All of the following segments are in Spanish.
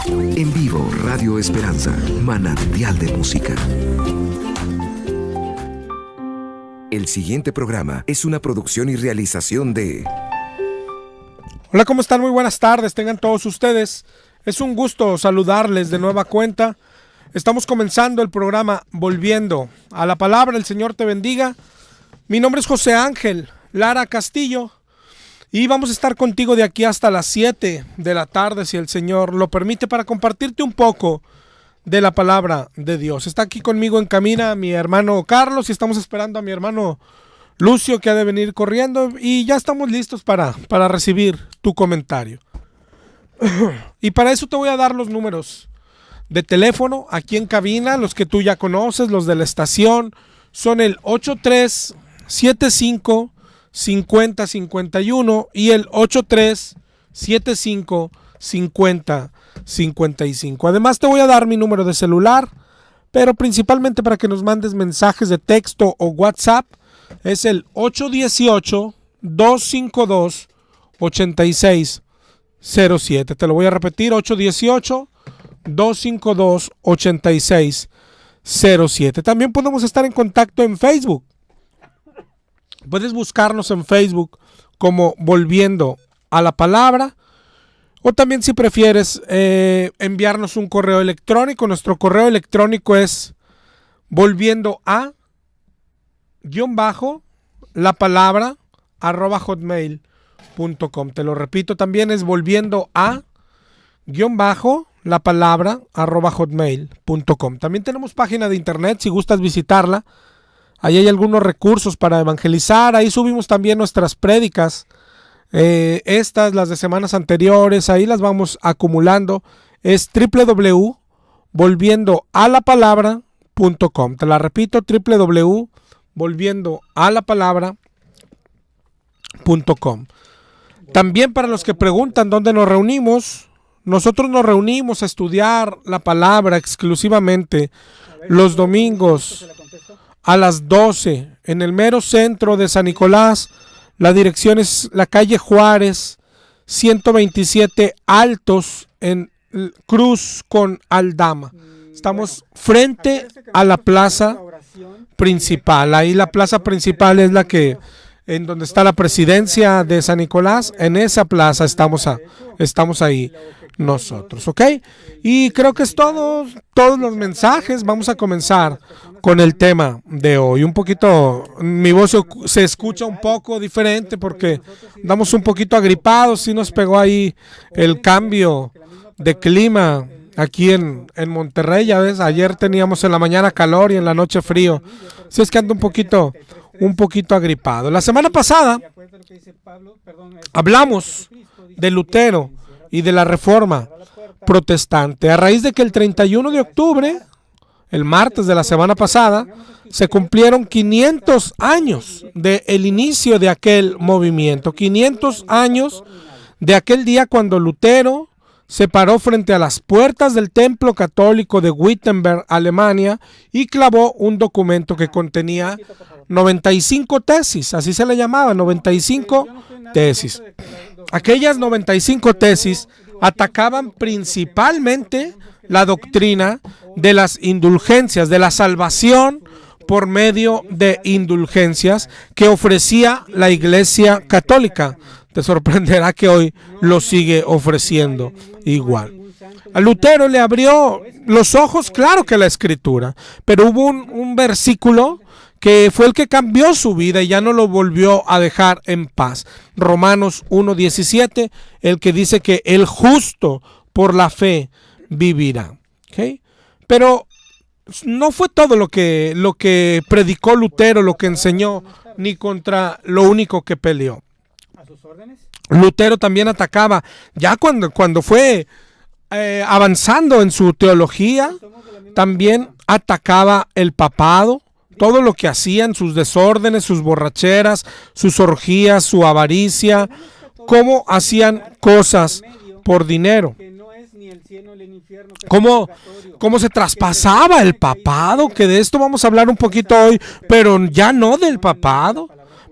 En vivo, Radio Esperanza, manantial de música. El siguiente programa es una producción y realización de... Hola, ¿cómo están? Muy buenas tardes, tengan todos ustedes. Es un gusto saludarles de nueva cuenta. Estamos comenzando el programa Volviendo a la Palabra. El Señor te bendiga. Mi nombre es José Ángel Lara Castillo y vamos a estar contigo de aquí hasta las 7 de la tarde, si el Señor lo permite, para compartirte un poco de la palabra de Dios. Está aquí conmigo en cabina mi hermano Carlos y estamos esperando a mi hermano Lucio, que ha de venir corriendo, y ya estamos listos para recibir tu comentario. Y para eso te voy a dar los números de teléfono aquí en cabina, los que tú ya conoces, los de la estación, son el 8375-5051 y el 8375-5055. Además te voy a dar mi número de celular, pero principalmente para que nos mandes mensajes de texto o WhatsApp, es el 818-252-8607. Te lo voy a repetir, 818-252-8607. También podemos estar en contacto en Facebook. Puedes buscarnos en Facebook como Volviendo a la Palabra, o también, si prefieres, enviarnos un correo electrónico. Nuestro correo electrónico es volviendo_a_la_palabra@hotmail.com. Te lo repito, también es volviendo_a_la_palabra@hotmail.com. También tenemos página de internet, si gustas visitarla. Ahí hay algunos recursos para evangelizar. Ahí subimos también nuestras prédicas. Estas, las de semanas anteriores, ahí las vamos acumulando. Es www.volviendoalapalabra.com. Te la repito, www.volviendoalapalabra.com. También, para los que preguntan dónde nos reunimos, nosotros nos reunimos a estudiar la palabra exclusivamente los domingos a las 12 en el mero centro de San Nicolás. La dirección es la calle Juárez 127 Altos, en Cruz con Aldama. Estamos frente a la plaza principal. Ahí la plaza principal es la que, en donde está la presidencia de San Nicolás. En esa plaza estamos ahí nosotros, ¿ok? Y creo que es todos los mensajes. Vamos a comenzar con el tema de hoy. Un poquito, mi voz se escucha un poco diferente porque andamos un poquito agripados. Sí nos pegó ahí el cambio de clima aquí en Monterrey. Ya ves, ayer teníamos en la mañana calor y en la noche frío. Sí, es que ando un poquito agripado. La semana pasada hablamos de Lutero y de la Reforma Protestante, a raíz de que el 31 de octubre, el martes de la semana pasada, se cumplieron 500 años del inicio de aquel movimiento, 500 años de aquel día cuando Lutero se paró frente a las puertas del Templo Católico de Wittenberg, Alemania, y clavó un documento que contenía 95 tesis, así se le llamaba, 95 tesis. Aquellas 95 tesis atacaban principalmente la doctrina de las indulgencias, de la salvación por medio de indulgencias que ofrecía la Iglesia Católica. Te sorprenderá que hoy lo sigue ofreciendo igual. A Lutero le abrió los ojos, claro, que la Escritura, pero hubo un versículo que fue el que cambió su vida y ya no lo volvió a dejar en paz. Romanos 1:17, el que dice que el justo por la fe vivirá. ¿Okay? Pero no fue todo lo que predicó Lutero, lo que enseñó, ni contra lo único que peleó. Lutero también atacaba, ya cuando fue avanzando en su teología, también atacaba el papado, todo lo que hacían, sus desórdenes, sus borracheras, sus orgías, su avaricia, cómo hacían cosas por dinero. Cómo se traspasaba el papado, que de esto vamos a hablar un poquito hoy, pero ya no del papado,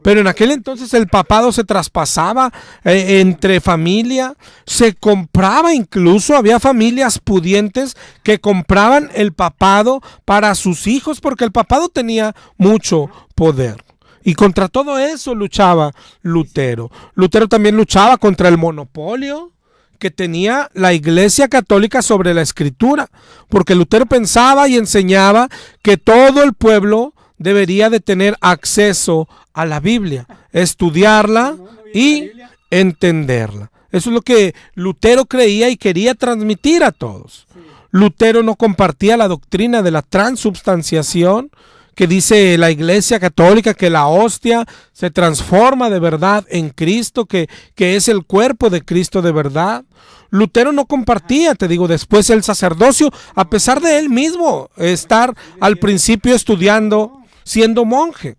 Pero en aquel entonces el papado se traspasaba entre familia, se compraba incluso, había familias pudientes que compraban el papado para sus hijos porque el papado tenía mucho poder. Y contra todo eso luchaba Lutero. Lutero también luchaba contra el monopolio que tenía la Iglesia Católica sobre la Escritura, porque Lutero pensaba y enseñaba que todo el pueblo debería de tener acceso a la Biblia, estudiarla y entenderla. Eso es lo que Lutero creía y quería transmitir a todos. Lutero no compartía la doctrina de la transubstanciación, que dice la Iglesia Católica que la hostia se transforma de verdad en Cristo, que es el cuerpo de Cristo de verdad. Lutero no compartía, te digo, después el sacerdocio, a pesar de él mismo estar al principio estudiando, siendo monje.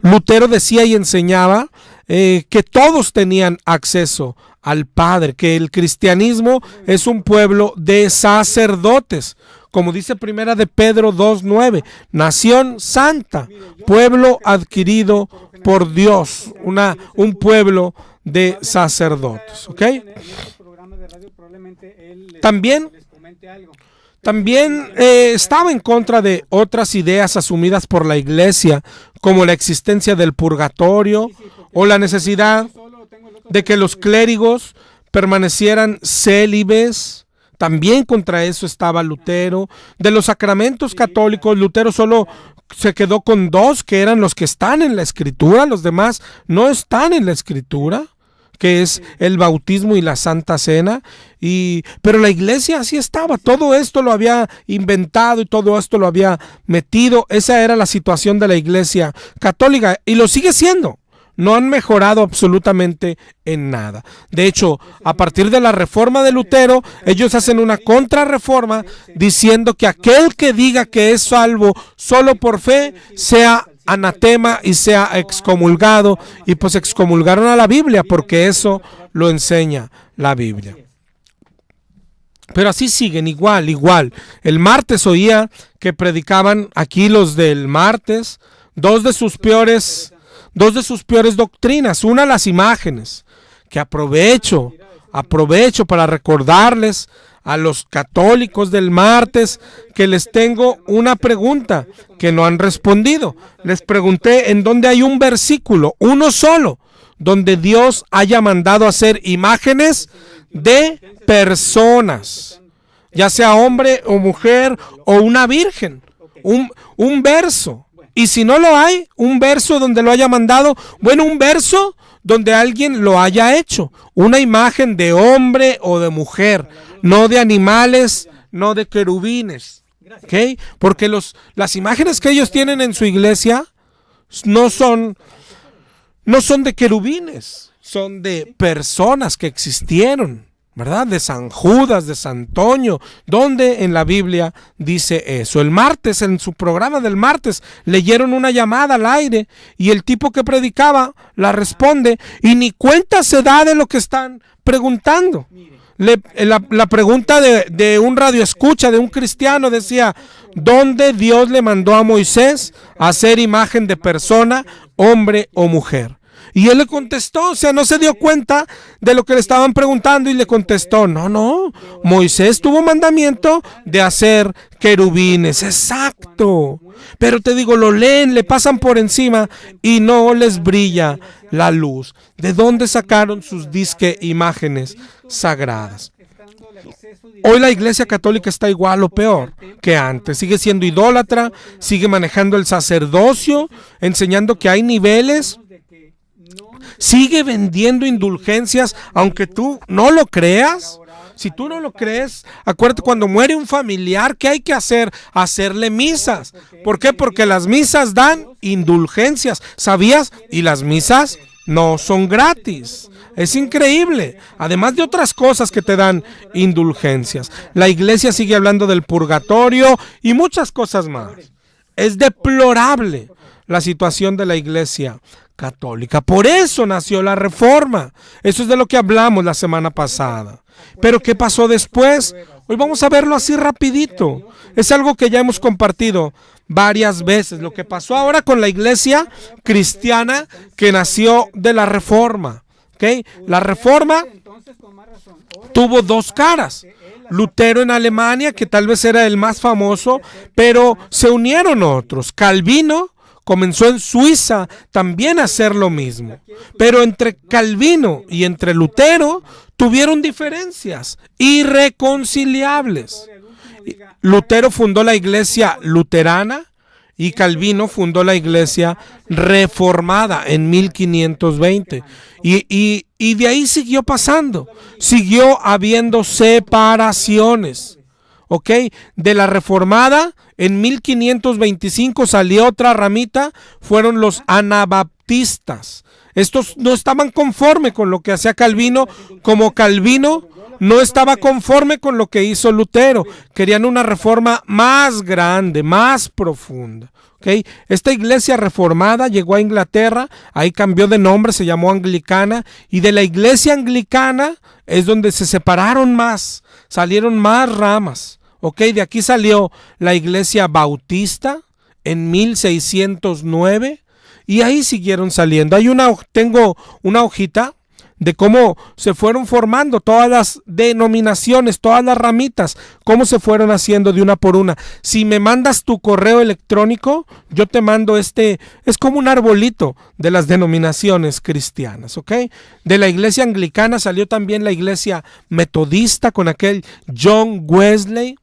Lutero decía y enseñaba que todos tenían acceso al Padre, que el cristianismo es un pueblo de sacerdotes, como dice Primera de Pedro 2:9, nación santa, pueblo adquirido por Dios, un pueblo de sacerdotes, ¿ok? También estaba en contra de otras ideas asumidas por la Iglesia, como la existencia del purgatorio o la necesidad de que los clérigos permanecieran célibes. También contra eso estaba Lutero. De los sacramentos católicos, Lutero solo se quedó con 2, que eran los que están en la Escritura. Los demás no están en la Escritura, que es el bautismo y la Santa Cena. Pero la Iglesia así estaba. Todo esto lo había inventado y todo esto lo había metido. Esa era la situación de la Iglesia católica y lo sigue siendo. No han mejorado absolutamente en nada. De hecho, a partir de la reforma de Lutero, ellos hacen una contrarreforma diciendo que aquel que diga que es salvo solo por fe sea anatema y sea excomulgado. Y pues excomulgaron a la Biblia porque eso lo enseña la Biblia. Pero así siguen igual. El martes oía que predicaban aquí los del martes dos de sus peores doctrinas. Una, las imágenes, que aprovecho para recordarles a los católicos del martes que les tengo una pregunta que no han respondido. Les pregunté en dónde hay un versículo, uno solo, donde Dios haya mandado hacer imágenes de personas, ya sea hombre o mujer o una virgen, un verso. Y si no lo hay, un verso donde lo haya mandado, bueno, un verso donde alguien lo haya hecho, una imagen de hombre o de mujer, no de animales, no de querubines, ¿ok? Porque las imágenes que ellos tienen en su iglesia no son de querubines, son de personas que existieron, ¿verdad? De San Judas, de San Antonio, donde en la Biblia dice eso. El martes, en su programa del martes, leyeron una llamada al aire y el tipo que predicaba la responde y ni cuenta se da de lo que están preguntando. La pregunta de un radioescucha, de un cristiano, decía: ¿dónde Dios le mandó a Moisés a hacer imagen de persona, hombre o mujer? Y él le contestó, o sea, no se dio cuenta de lo que le estaban preguntando y le contestó: no, Moisés tuvo mandamiento de hacer querubines, exacto. Pero te digo, lo leen, le pasan por encima y no les brilla la luz. ¿De dónde sacaron sus disque imágenes sagradas? Hoy la Iglesia Católica está igual o peor que antes. Sigue siendo idólatra, sigue manejando el sacerdocio, enseñando que hay niveles. Sigue vendiendo indulgencias, aunque tú no lo creas. Si tú no lo crees, acuérdate, cuando muere un familiar, ¿qué hay que hacer? Hacerle misas. ¿Por qué? Porque las misas dan indulgencias, ¿sabías? Y las misas no son gratis. Es increíble. Además de otras cosas que te dan indulgencias. La iglesia sigue hablando del purgatorio y muchas cosas más. Es deplorable la situación de la iglesia católica. Por eso nació la Reforma. Eso es de lo que hablamos la semana pasada. Pero ¿qué pasó después? Hoy vamos a verlo así rapidito. Es algo que ya hemos compartido varias veces. Lo que pasó ahora con la iglesia cristiana que nació de la Reforma. ¿Okay? La Reforma tuvo dos caras. Lutero en Alemania, que tal vez era el más famoso, pero se unieron otros. Calvino comenzó en Suiza también a hacer lo mismo. Pero entre Calvino y entre Lutero tuvieron diferencias irreconciliables. Lutero fundó la iglesia luterana y Calvino fundó la iglesia reformada en 1520. Y de ahí siguió pasando. Siguió habiendo separaciones. ¿Ok? De la reformada, en 1525 salió otra ramita, fueron los anabaptistas. Estos no estaban conforme con lo que hacía Calvino, como Calvino no estaba conforme con lo que hizo Lutero. Querían una reforma más grande, más profunda. ¿Okay? Esta iglesia reformada llegó a Inglaterra, ahí cambió de nombre, se llamó anglicana, y de la iglesia anglicana es donde se separaron más, salieron más ramas. ¿Okay? De aquí salió la iglesia bautista en 1609 y ahí siguieron saliendo. Tengo una hojita de cómo se fueron formando todas las denominaciones, todas las ramitas, cómo se fueron haciendo de una por una. Si me mandas tu correo electrónico, yo te mando es como un arbolito de las denominaciones cristianas, ¿ok? De la iglesia anglicana salió también la iglesia metodista con aquel John Wesley.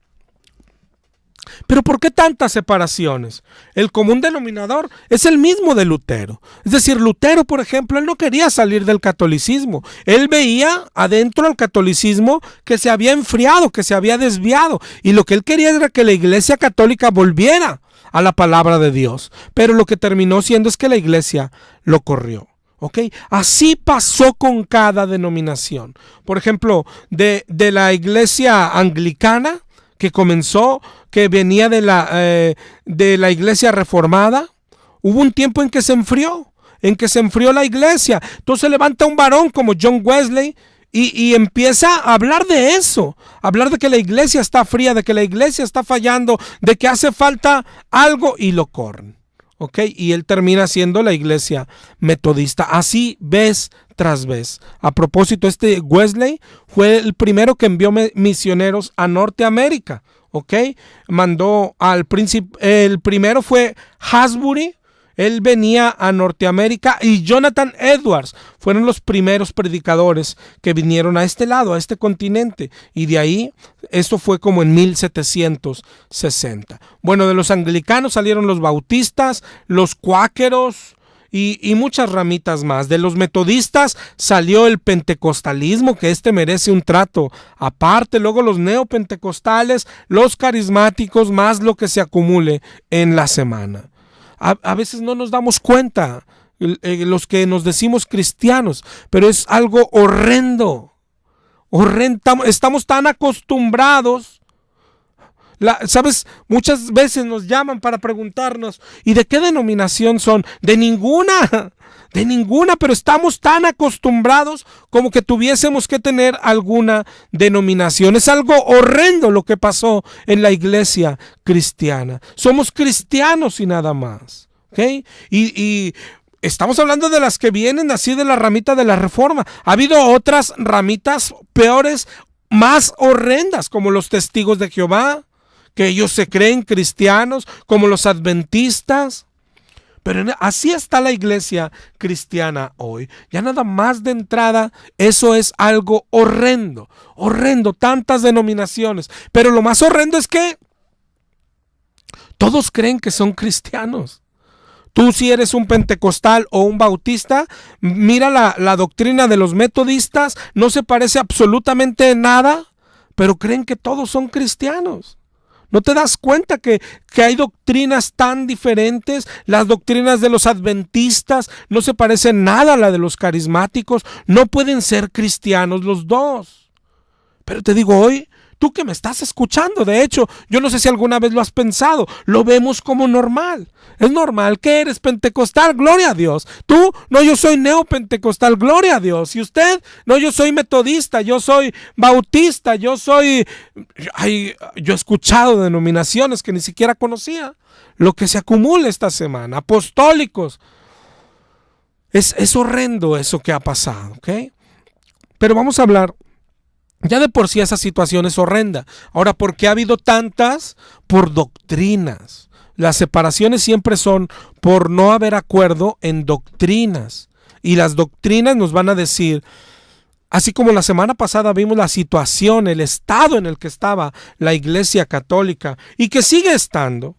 Pero ¿por qué tantas separaciones? El común denominador es el mismo de Lutero. Es decir, Lutero, por ejemplo, él no quería salir del catolicismo. Él veía adentro del catolicismo que se había enfriado, que se había desviado. Y lo que él quería era que la iglesia católica volviera a la palabra de Dios. Pero lo que terminó siendo es que la iglesia lo corrió. ¿Okay? Así pasó con cada denominación. Por ejemplo, de la iglesia anglicana, que comenzó, que venía de la iglesia reformada, hubo un tiempo en que se enfrió la iglesia. Entonces levanta un varón como John Wesley y empieza a hablar de eso, hablar de que la iglesia está fría, de que la iglesia está fallando, de que hace falta algo, y lo corren. ¿Ok? Y él termina siendo la iglesia metodista, así vez tras vez. A propósito, este Wesley fue el primero que envió misioneros a Norteamérica. ¿Ok? Mandó al príncipe, el primero fue Hasbury, él venía a Norteamérica, y Jonathan Edwards fueron los primeros predicadores que vinieron a este lado, a este continente, y de ahí, esto fue como en 1760. Bueno, de los anglicanos salieron los bautistas, los cuáqueros y muchas ramitas más. De los metodistas salió el pentecostalismo, que merece un trato aparte. Luego los neopentecostales, los carismáticos, más lo que se acumule en la semana. A veces no nos damos cuenta, los que nos decimos cristianos, pero es algo horrendo. Estamos tan acostumbrados. ¿Sabes? Muchas veces nos llaman para preguntarnos, ¿y de qué denominación son? De ninguna, pero estamos tan acostumbrados como que tuviésemos que tener alguna denominación. Es algo horrendo lo que pasó en la iglesia cristiana. Somos cristianos y nada más. ¿Okay? Y estamos hablando de las que vienen así de la ramita de la Reforma. Ha habido otras ramitas peores, más horrendas, como los testigos de Jehová, que ellos se creen cristianos, como los adventistas. Pero así está la iglesia cristiana hoy. Ya nada más de entrada, eso es algo horrendo, tantas denominaciones. Pero lo más horrendo es que todos creen que son cristianos. Tú, si eres un pentecostal o un bautista, mira la doctrina de los metodistas, no se parece absolutamente nada, pero creen que todos son cristianos. ¿No te das cuenta que hay doctrinas tan diferentes? Las doctrinas de los adventistas no se parecen nada a la de los carismáticos. No pueden ser cristianos los dos. Pero te digo, hoy tú que me estás escuchando, de hecho, yo no sé si alguna vez lo has pensado, lo vemos como normal. Es normal que eres pentecostal, gloria a Dios. Tú, no, yo soy neopentecostal, gloria a Dios. Y usted, no, yo soy metodista, yo soy bautista, yo he escuchado denominaciones que ni siquiera conocía. Lo que se acumula esta semana, apostólicos. Es horrendo eso que ha pasado, ¿ok? Pero vamos a hablar, ya de por sí esa situación es horrenda. Ahora, ¿por qué ha habido tantas? Por doctrinas. Las separaciones siempre son por no haber acuerdo en doctrinas. Y las doctrinas nos van a decir, así como la semana pasada vimos la situación, el estado en el que estaba la Iglesia Católica y que sigue estando.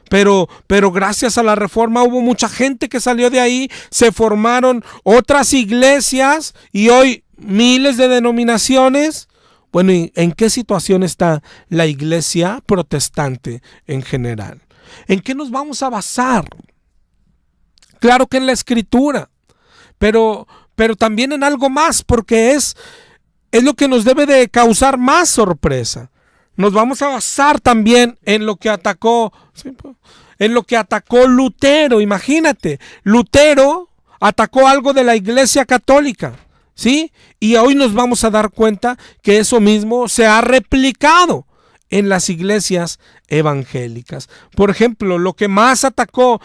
Pero gracias a la Reforma hubo mucha gente que salió de ahí, se formaron otras iglesias y hoy miles de denominaciones. Bueno, ¿y en qué situación está la iglesia protestante en general? ¿En qué nos vamos a basar? Claro que en la Escritura, pero también en algo más, porque es lo que nos debe de causar más sorpresa. Nos vamos a basar también en lo que atacó Lutero. Imagínate, Lutero atacó algo de la Iglesia Católica, ¿sí? Y hoy nos vamos a dar cuenta que eso mismo se ha replicado en las iglesias evangélicas. Por ejemplo, lo que más atacó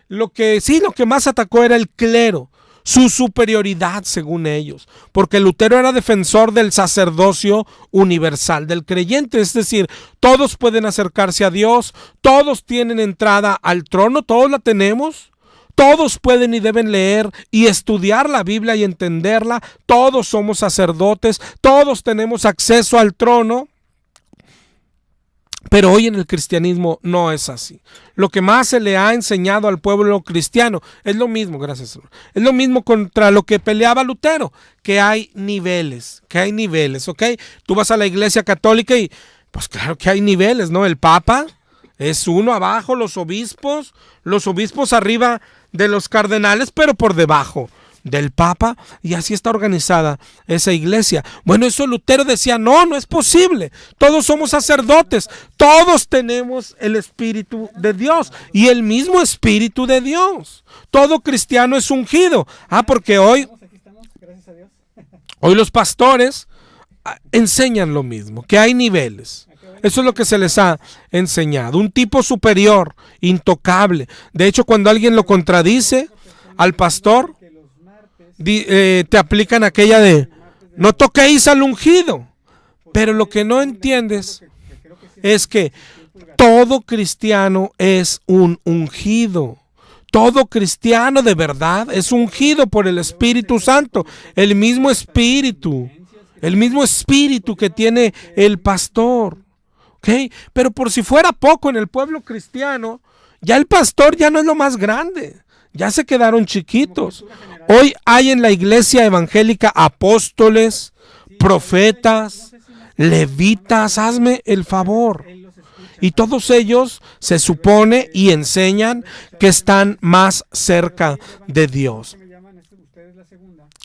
era el clero. Su superioridad según ellos, porque Lutero era defensor del sacerdocio universal del creyente, es decir, todos pueden acercarse a Dios, todos tienen entrada al trono, todos la tenemos, todos pueden y deben leer y estudiar la Biblia y entenderla, todos somos sacerdotes, todos tenemos acceso al trono. Pero hoy en el cristianismo no es así. Lo que más se le ha enseñado al pueblo cristiano es lo mismo, gracias. Es lo mismo contra lo que peleaba Lutero, que hay niveles, ¿ok? Tú vas a la Iglesia Católica y pues claro que hay niveles, ¿no? El Papa es uno abajo, los obispos arriba de los cardenales, pero por debajo del Papa, y así está organizada esa iglesia. Bueno, eso Lutero decía, no es posible, todos somos sacerdotes, todos tenemos el Espíritu de Dios y el mismo Espíritu de Dios, todo cristiano es ungido. Porque hoy los pastores enseñan lo mismo, que hay niveles. Eso es lo que se les ha enseñado, un tipo superior, intocable. De hecho, cuando alguien lo contradice al pastor, te aplican aquella de no toquéis al ungido. Pero lo que no entiendes es que todo cristiano es un ungido. Todo cristiano de verdad es ungido por el Espíritu Santo, el mismo espíritu que tiene el pastor. ¿Okay? Pero por si fuera poco, en el pueblo cristiano, ya el pastor ya no es lo más grande. Ya se quedaron chiquitos. Hoy hay en la iglesia evangélica apóstoles, profetas, levitas, hazme el favor. Y todos ellos se supone y enseñan que están más cerca de Dios.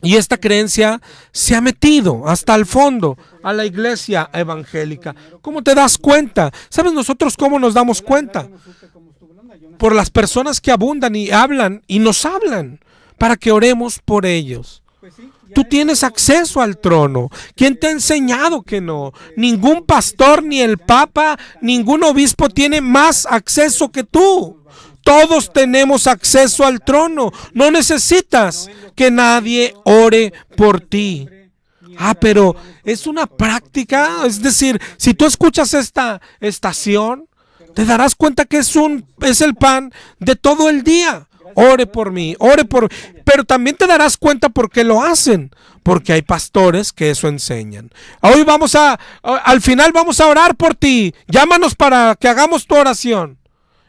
Y esta creencia se ha metido hasta el fondo a la iglesia evangélica. ¿Cómo te das cuenta? ¿Sabes nosotros cómo nos damos cuenta? Por las personas que abundan y hablan y nos hablan para que oremos por ellos. Tú tienes acceso al trono. ¿Quién te ha enseñado que no? Ningún pastor, ni el Papa, ningún obispo tiene más acceso que tú. Todos tenemos acceso al trono. No necesitas que nadie ore por ti. Pero es una práctica. Es decir, si tú escuchas esta estación, te darás cuenta que es el pan de todo el día. Ore por mí, pero también te darás cuenta por qué lo hacen, porque hay pastores que eso enseñan. Hoy al final vamos a orar por ti, llámanos para que hagamos tu oración.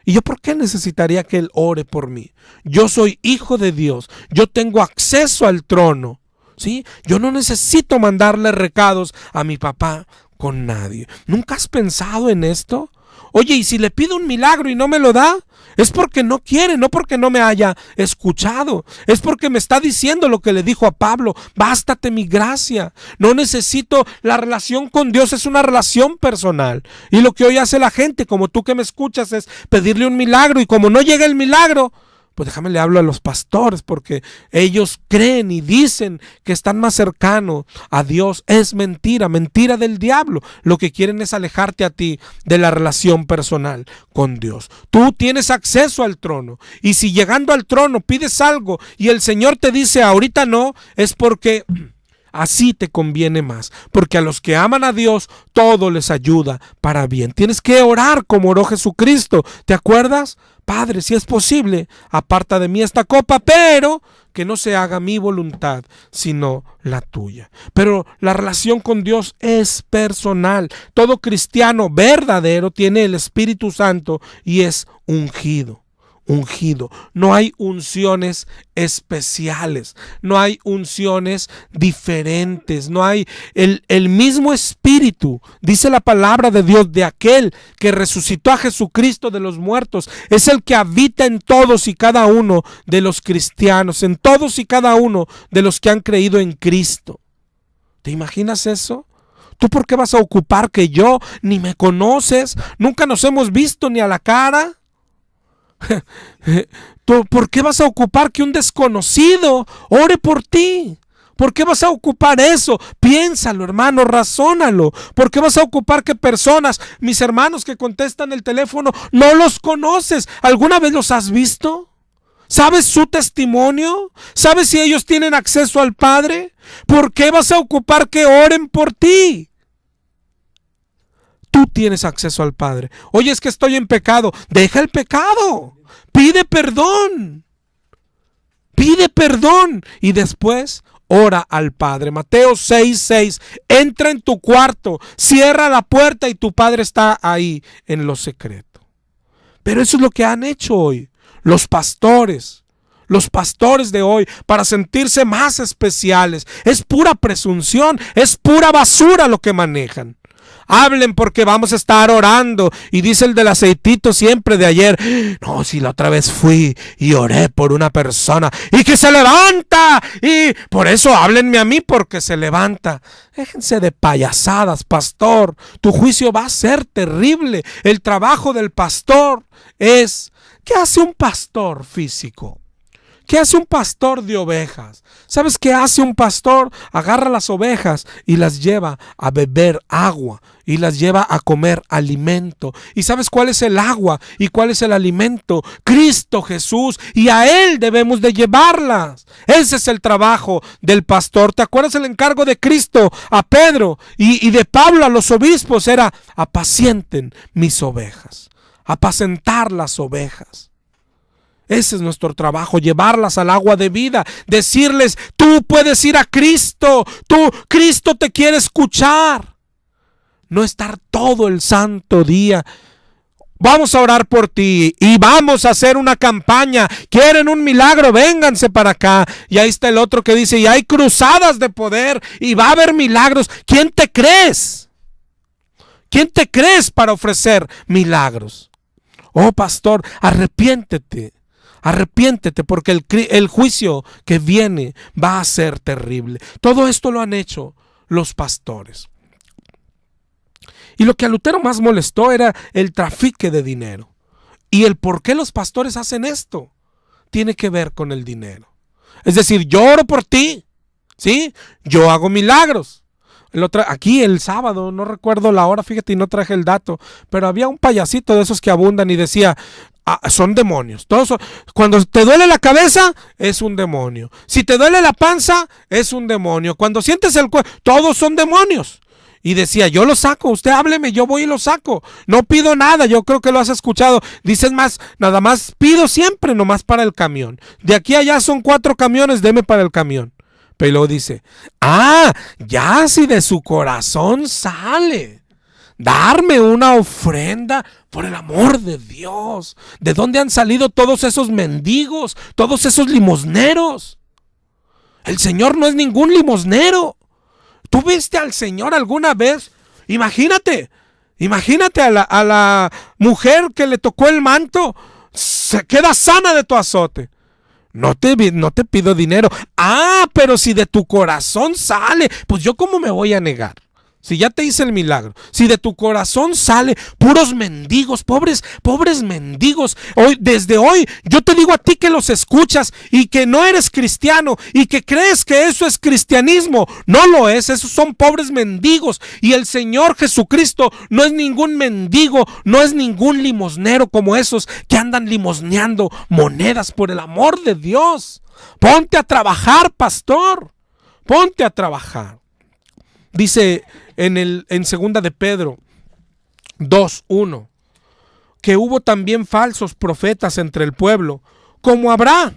¿Y yo por qué necesitaría que él ore por mí? Yo soy hijo de Dios, yo tengo acceso al trono, ¿sí? Yo no necesito mandarle recados a mi papá con nadie. ¿Nunca has pensado en esto? Oye, y si le pido un milagro y no me lo da, es porque no quiere, no porque no me haya escuchado. Es porque me está diciendo lo que le dijo a Pablo: bástate mi gracia. No necesito, la relación con Dios es una relación personal. Y lo que hoy hace la gente, como tú que me escuchas, es pedirle un milagro, y como no llega el milagro, pues déjame le hablo a los pastores, porque ellos creen y dicen que están más cercanos a Dios. Es mentira, mentira del diablo. Lo que quieren es alejarte a ti de la relación personal con Dios. Tú tienes acceso al trono, y si llegando al trono pides algo y el Señor te dice ahorita no, es porque así te conviene más, porque a los que aman a Dios todo les ayuda para bien. Tienes que orar como oró Jesucristo, ¿te acuerdas? Padre, si es posible, aparta de mí esta copa, pero que no se haga mi voluntad, sino la tuya. Pero la relación con Dios es personal. Todo cristiano verdadero tiene el Espíritu Santo y es ungido. Ungido. No hay unciones especiales, no hay unciones diferentes, no hay el mismo Espíritu, dice la palabra de Dios, de aquel que resucitó a Jesucristo de los muertos, es el que habita en todos y cada uno de los cristianos, en todos y cada uno de los que han creído en Cristo. ¿Te imaginas eso? ¿Tú por qué vas a ocupar que yo ni me conoces? Nunca nos hemos visto ni a la cara. ¿Por qué vas a ocupar que un desconocido ore por ti? ¿Por qué vas a ocupar eso? Piénsalo, hermano, razónalo. ¿Por qué vas a ocupar que personas, mis hermanos que contestan el teléfono, no los conoces? ¿Alguna vez los has visto? ¿Sabes su testimonio? ¿Sabes si ellos tienen acceso al Padre? ¿Por qué vas a ocupar que oren por ti? Tú tienes acceso al Padre. Oye, es que estoy en pecado. Deja el pecado. Pide perdón. Pide perdón. Y después ora al Padre. Mateo 6:6. Entra en tu cuarto, cierra la puerta y tu Padre está ahí en lo secreto. Pero eso es lo que han hecho hoy los pastores. Los pastores de hoy, para sentirse más especiales. Es pura presunción, es pura basura lo que manejan. Hablen porque vamos a estar orando. Y dice el del aceitito siempre de ayer: no, si la otra vez fui y oré por una persona y que se levanta, y por eso háblenme a mí porque se levanta. Déjense de payasadas, pastor. Tu juicio va a ser terrible. El trabajo del pastor es... ¿Qué hace un pastor físico? ¿Qué hace un pastor de ovejas? ¿Sabes qué hace un pastor? Agarra las ovejas y las lleva a beber agua y las lleva a comer alimento. ¿Y sabes cuál es el agua y cuál es el alimento? Cristo Jesús, y a Él debemos de llevarlas. Ese es el trabajo del pastor. ¿Te acuerdas el encargo de Cristo a Pedro y de Pablo a los obispos? Era: apacienten mis ovejas, apacentar las ovejas. Ese es nuestro trabajo, llevarlas al agua de vida, decirles: tú puedes ir a Cristo, Cristo te quiere escuchar. No estar todo el santo día: vamos a orar por ti y vamos a hacer una campaña, quieren un milagro, vénganse para acá. Y ahí está el otro que dice: y hay cruzadas de poder y va a haber milagros. ¿Quién te crees? ¿Quién te crees para ofrecer milagros? Oh, pastor, arrepiéntete. Arrepiéntete, porque el juicio que viene va a ser terrible. Todo esto lo han hecho los pastores. Y lo que a Lutero más molestó era el trafique de dinero. Y el por qué los pastores hacen esto tiene que ver con el dinero. Es decir, yo oro por ti, ¿sí? Yo hago milagros. Aquí el sábado, no recuerdo la hora, fíjate, y no traje el dato, pero había un payasito de esos que abundan y decía: son demonios. Cuando te duele la cabeza, es un demonio. Si te duele la panza, es un demonio. Cuando sientes el cuerpo, todos son demonios. Y decía: yo lo saco, usted hábleme, yo voy y lo saco. No pido nada, yo creo que lo has escuchado. Dices más, nada más pido siempre, nomás para el camión. De aquí a allá son 4 camiones, deme para el camión. Pero luego dice: ya si de su corazón sale darme una ofrenda, por el amor de Dios. ¿De dónde han salido todos esos mendigos, todos esos limosneros? El Señor no es ningún limosnero. ¿Tú viste al Señor alguna vez? Imagínate, Imagínate a la mujer que le tocó el manto, se queda sana de tu azote. No te pido dinero. Pero si de tu corazón sale, pues yo cómo me voy a negar. Si ya te hice el milagro, si de tu corazón sale puros mendigos, pobres mendigos, desde hoy yo te digo a ti que los escuchas y que no eres cristiano y que crees que eso es cristianismo, no lo es, esos son pobres mendigos y el Señor Jesucristo no es ningún mendigo, no es ningún limosnero como esos que andan limosneando monedas, por el amor de Dios. Ponte a trabajar, pastor, ponte a trabajar. Dice en segunda de Pedro 2:1 que hubo también falsos profetas entre el pueblo, como habrá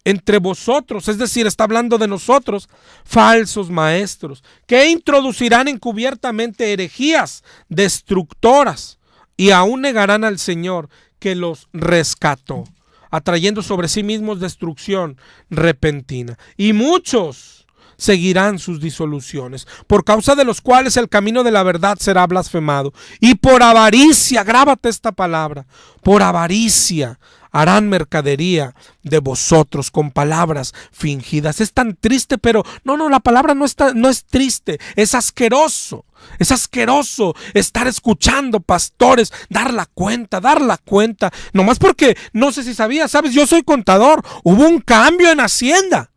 entre vosotros, es decir, está hablando de nosotros, falsos maestros, que introducirán encubiertamente herejías destructoras y aún negarán al Señor que los rescató, atrayendo sobre sí mismos destrucción repentina. Y muchos seguirán sus disoluciones, por causa de los cuales el camino de la verdad será blasfemado. Y por avaricia, grábate esta palabra, por avaricia harán mercadería de vosotros con palabras fingidas. Es tan triste, pero no, la palabra no es triste, es asqueroso. Es asqueroso estar escuchando pastores dar la cuenta, nomás porque, no sé si sabías, sabes, yo soy contador, hubo un cambio en Hacienda,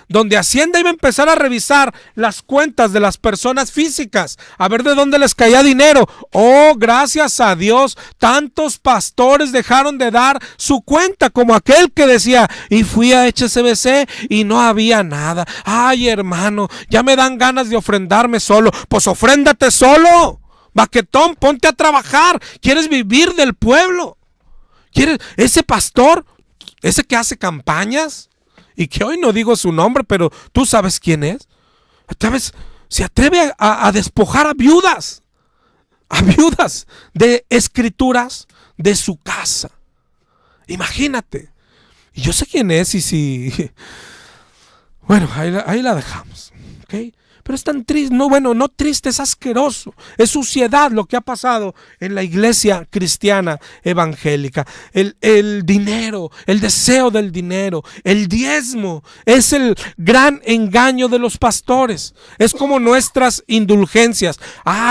donde Hacienda iba a empezar a revisar las cuentas de las personas físicas, a ver de dónde les caía dinero. Oh, gracias a Dios, tantos pastores dejaron de dar su cuenta, como aquel que decía, y fui a HSBC y no había nada. Ay, hermano, ya me dan ganas de ofrendarme solo. Pues ofréndate solo, baquetón, ponte a trabajar. ¿Quieres vivir del pueblo? ¿Quieres ese pastor, ese que hace campañas? Y que hoy no digo su nombre, pero tú sabes quién es. ¿Sabes? Se atreve a despojar a viudas de escrituras de su casa. Imagínate. Y yo sé quién es y si... Bueno, ahí la dejamos. ¿Ok? Pero es tan triste, no triste, es asqueroso, es suciedad lo que ha pasado en la iglesia cristiana evangélica. El dinero, el deseo del dinero, el diezmo, es el gran engaño de los pastores. Es como nuestras indulgencias.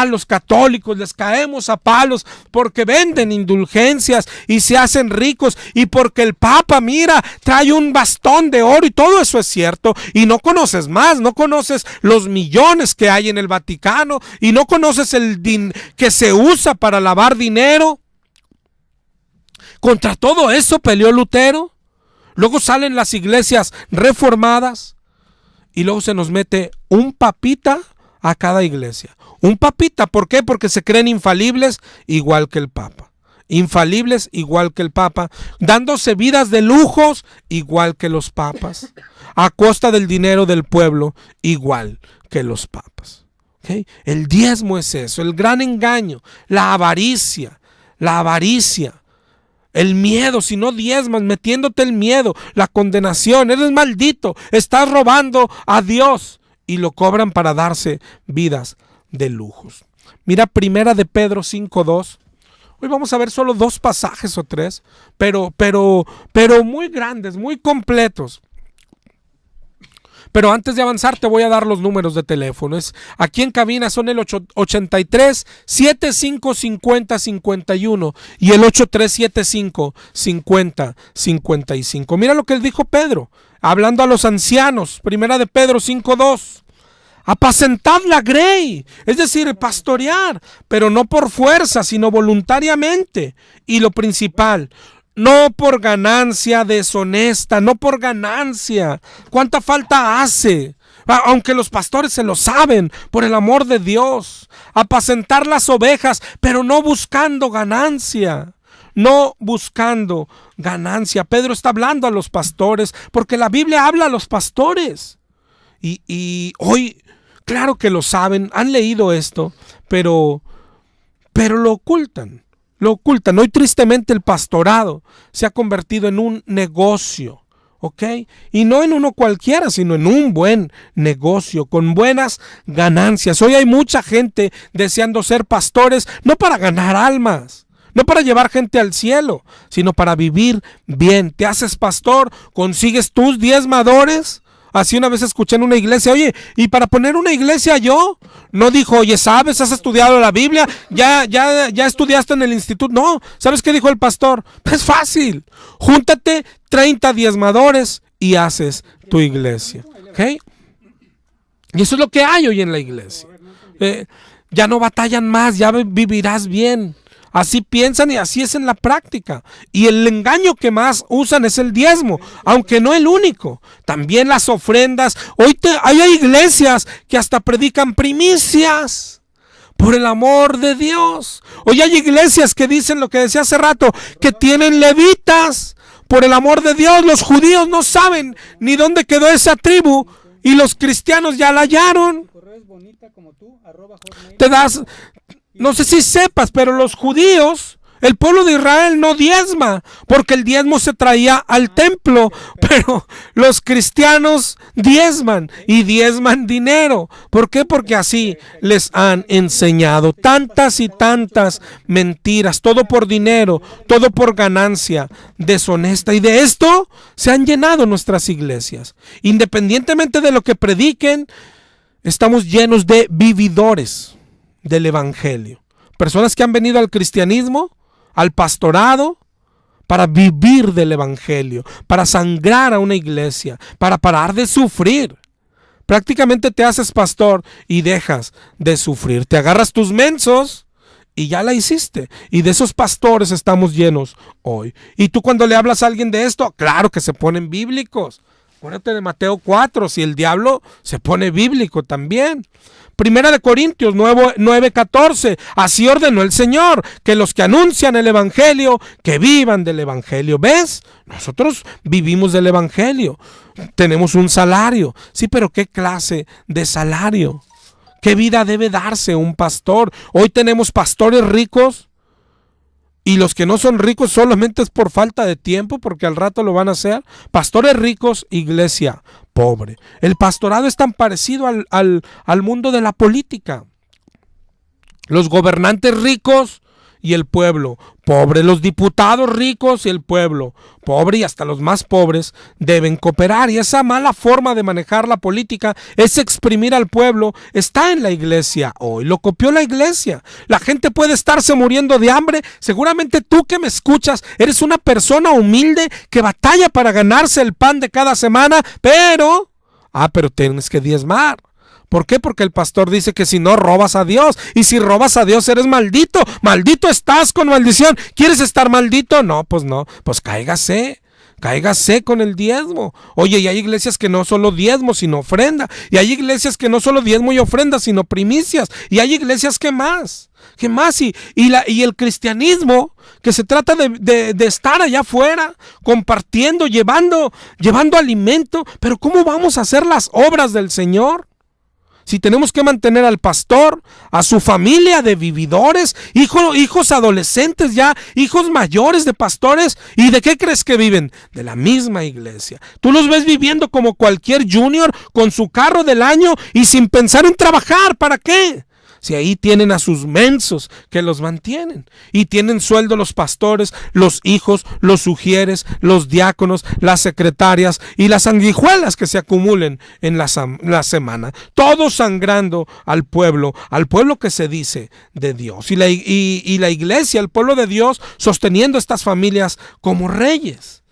Los católicos les caemos a palos porque venden indulgencias y se hacen ricos, y porque el Papa, mira, trae un bastón de oro, y todo eso es cierto, y no conoces más, no conoces los millones que hay en el Vaticano, y no conoces que se usa para lavar dinero. Contra todo eso peleó Lutero. Luego salen las iglesias reformadas y luego se nos mete un papita a cada iglesia. Un papita, ¿por qué? Porque se creen infalibles igual que el Papa. Infalibles igual que el Papa, dándose vidas de lujos igual que los papas, a costa del dinero del pueblo igual que los papas. ¿Okay? El diezmo es eso, el gran engaño, la avaricia, el miedo. Si no diezmas, metiéndote el miedo, la condenación, eres maldito, estás robando a Dios, y lo cobran para darse vidas de lujos. Mira Primera de Pedro 5:2. Hoy vamos a ver solo 2 pasajes o 3, pero muy grandes, muy completos. Pero antes de avanzar te voy a dar los números de teléfono. Aquí en cabina son el 83 75 50 51 y el 8375 50 55. Mira lo que él dijo Pedro, hablando a los ancianos. Primera de Pedro 5:2. Apacentad la grey, es decir, pastorear, pero no por fuerza, sino voluntariamente. Y lo principal, no por ganancia deshonesta, no por ganancia. ¿Cuánta falta hace? Aunque los pastores se lo saben, por el amor de Dios. Apacentar las ovejas, pero no buscando ganancia. No buscando ganancia. Pedro está hablando a los pastores, porque la Biblia habla a los pastores. Y hoy, claro que lo saben, han leído esto, pero lo ocultan. Hoy tristemente el pastorado se ha convertido en un negocio. ¿ok? Y no en uno cualquiera, sino en un buen negocio, con buenas ganancias. Hoy hay mucha gente deseando ser pastores, no para ganar almas, no para llevar gente al cielo, sino para vivir bien. Te haces pastor, consigues tus diezmadores. Así una vez escuché en una iglesia, oye, ¿y para poner una iglesia yo? No dijo, oye, ¿sabes? ¿Has estudiado la Biblia? ¿Ya estudiaste en el instituto? No, ¿sabes qué dijo el pastor? Es fácil, júntate 30 diezmadores y haces tu iglesia, ¿ok? Y eso es lo que hay hoy en la iglesia. Ya no batallan más, ya vivirás bien. Así piensan y así es en la práctica. Y el engaño que más usan es el diezmo, aunque no el único. También las ofrendas. Hoy hay iglesias que hasta predican primicias. Por el amor de Dios. Hoy hay iglesias que dicen lo que decía hace rato, que tienen levitas. Por el amor de Dios, los judíos no saben ni dónde quedó esa tribu y los cristianos ya la hallaron. Te das... No sé si sepas, pero los judíos, el pueblo de Israel no diezma, porque el diezmo se traía al templo, pero los cristianos diezman y diezman dinero. ¿Por qué? Porque así les han enseñado tantas y tantas mentiras, todo por dinero, todo por ganancia deshonesta. Y de esto se han llenado nuestras iglesias. Independientemente de lo que prediquen, estamos llenos de vividores del evangelio, personas que han venido al cristianismo, al pastorado, para vivir del evangelio, para sangrar a una iglesia, para parar de sufrir. Prácticamente te haces pastor y dejas de sufrir, te agarras tus mensos y ya la hiciste. Y de esos pastores estamos llenos hoy. Y tú cuando le hablas a alguien de esto, claro que se ponen bíblicos. Acuérdate de Mateo 4, si el diablo se pone bíblico también. Primera de Corintios 9:14, así ordenó el Señor, que los que anuncian el evangelio, que vivan del evangelio. ¿Ves? Nosotros vivimos del evangelio, tenemos un salario. Sí, pero ¿qué clase de salario? ¿Qué vida debe darse un pastor? Hoy tenemos pastores ricos, y los que no son ricos solamente es por falta de tiempo, porque al rato lo van a hacer. Pastores ricos, iglesia pobre. El pastorado es tan parecido al mundo de la política. Los gobernantes ricos y el pueblo pobre. Los diputados ricos y el pueblo pobre, y hasta los más pobres deben cooperar. Y esa mala forma de manejar la política, es exprimir al pueblo, está en la iglesia hoy. Lo copió la iglesia. La gente puede estarse muriendo de hambre. Seguramente tú que me escuchas eres una persona humilde que batalla para ganarse el pan de cada semana, pero tienes que diezmar. ¿Por qué? Porque el pastor dice que si no robas a Dios, y si robas a Dios eres maldito. Maldito estás con maldición. ¿Quieres estar maldito? No, pues cáigase con el diezmo. Oye, y hay iglesias que no solo diezmo, sino ofrenda. Y hay iglesias que no solo diezmo y ofrenda, sino primicias. Y hay iglesias que más. Y el cristianismo, que se trata de estar allá afuera, compartiendo, llevando alimento. Pero ¿cómo vamos a hacer las obras del Señor? Si tenemos que mantener al pastor, a su familia de vividores, hijos adolescentes ya, hijos mayores de pastores, ¿y de qué crees que viven? De la misma iglesia. Tú los ves viviendo como cualquier junior, con su carro del año y sin pensar en trabajar. ¿Para qué? Si ahí tienen a sus mensos que los mantienen, y tienen sueldo los pastores, los hijos, los sugieres, los diáconos, las secretarias y las sanguijuelas que se acumulen en la semana, todos sangrando al pueblo que se dice de Dios, y la iglesia, el pueblo de Dios, sosteniendo estas familias como reyes.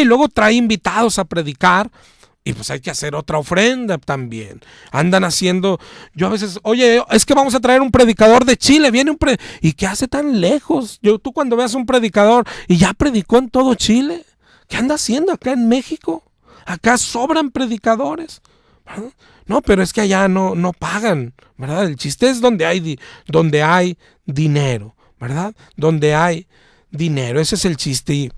Y luego trae invitados a predicar. Y pues hay que hacer otra ofrenda también. Andan haciendo, yo a veces, oye, es que vamos a traer un predicador de Chile, viene ¿y qué hace tan lejos? Tú cuando veas un predicador y ya predicó en todo Chile, ¿qué anda haciendo acá en México? Acá sobran predicadores, ¿verdad? No, pero es que allá no pagan, ¿verdad? El chiste es donde hay dinero, ¿verdad? Donde hay dinero, ese es el chiste.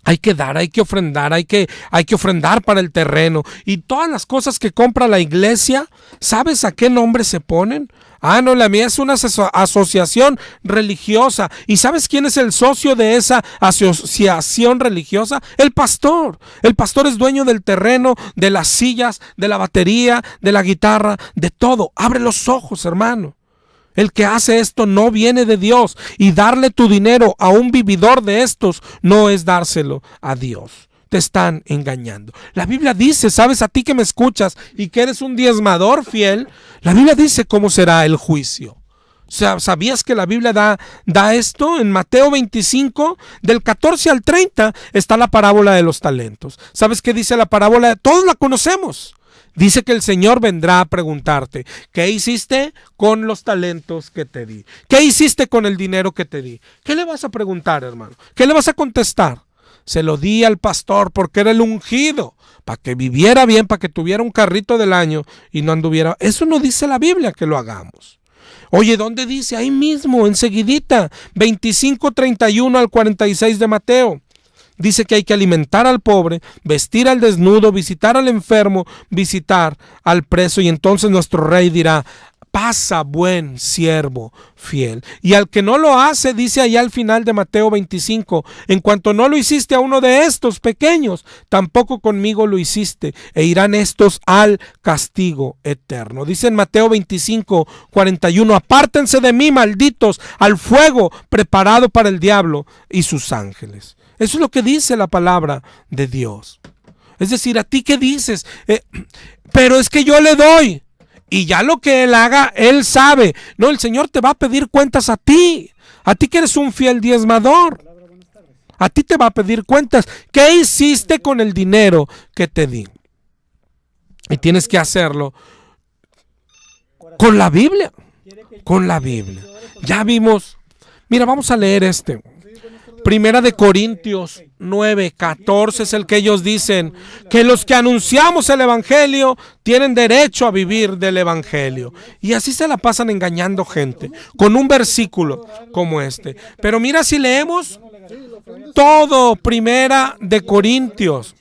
Hay que dar, hay que ofrendar, hay que ofrendar para el terreno. Y todas las cosas que compra la iglesia, ¿sabes a qué nombre se ponen? Ah, no, la mía es una asociación religiosa. ¿Y sabes quién es el socio de esa asociación religiosa? El pastor. El pastor es dueño del terreno, de las sillas, de la batería, de la guitarra, de todo. Abre los ojos, hermano. El que hace esto no viene de Dios, y darle tu dinero a un vividor de estos no es dárselo a Dios. Te están engañando. La Biblia dice, sabes, a ti que me escuchas y que eres un diezmador fiel, la Biblia dice cómo será el juicio. O sea, ¿sabías que la Biblia da esto? En Mateo 25, del 14 al 30, está la parábola de los talentos. ¿Sabes qué dice la parábola? Todos la conocemos. Dice que el Señor vendrá a preguntarte, ¿qué hiciste con los talentos que te di? ¿Qué hiciste con el dinero que te di? ¿Qué le vas a preguntar, hermano? ¿Qué le vas a contestar? Se lo di al pastor porque era el ungido, para que viviera bien, para que tuviera un carrito del año y no anduviera. Eso no dice la Biblia que lo hagamos. Oye, ¿dónde dice? Ahí mismo, enseguidita, 25:31 al 46 de Mateo. Dice que hay que alimentar al pobre, vestir al desnudo, visitar al enfermo, visitar al preso, y entonces nuestro rey dirá, pasa, buen siervo fiel. Y al que no lo hace, dice allá al final de Mateo 25, en cuanto no lo hiciste a uno de estos pequeños, tampoco conmigo lo hiciste, e irán estos al castigo eterno. Dice en Mateo 25:41, apártense de mí, malditos, al fuego preparado para el diablo y sus ángeles. Eso es lo que dice la palabra de Dios. Es decir, ¿a ti qué dices? Pero es que yo le doy. Y ya lo que él haga, él sabe. No, el Señor te va a pedir cuentas a ti. A ti que eres un fiel diezmador. A ti te va a pedir cuentas. ¿Qué hiciste con el dinero que te di? Y tienes que hacerlo con la Biblia. Con la Biblia. Ya vimos. Mira, vamos a leer este. Primera de Corintios 9:14 es el que ellos dicen que los que anunciamos el evangelio tienen derecho a vivir del evangelio. Y así se la pasan engañando gente con un versículo como este. Pero mira, si leemos todo Primera de Corintios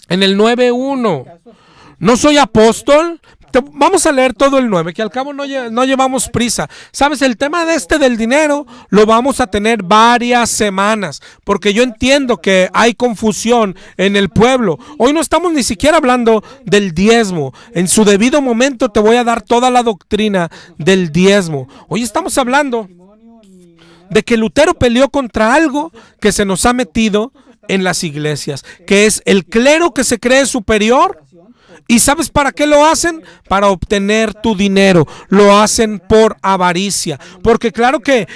en el 9:1, no soy apóstol. Vamos a leer todo el 9, que al cabo no llevamos prisa. Sabes, el tema del dinero lo vamos a tener varias semanas, porque yo entiendo que hay confusión en el pueblo. Hoy no estamos ni siquiera hablando del diezmo. En su debido momento te voy a dar toda la doctrina del diezmo. Hoy estamos hablando de que Lutero peleó contra algo que se nos ha metido en las iglesias, que es el clero que se cree superior. ¿Y sabes para qué lo hacen? Para obtener tu dinero. Lo hacen por avaricia. Porque claro que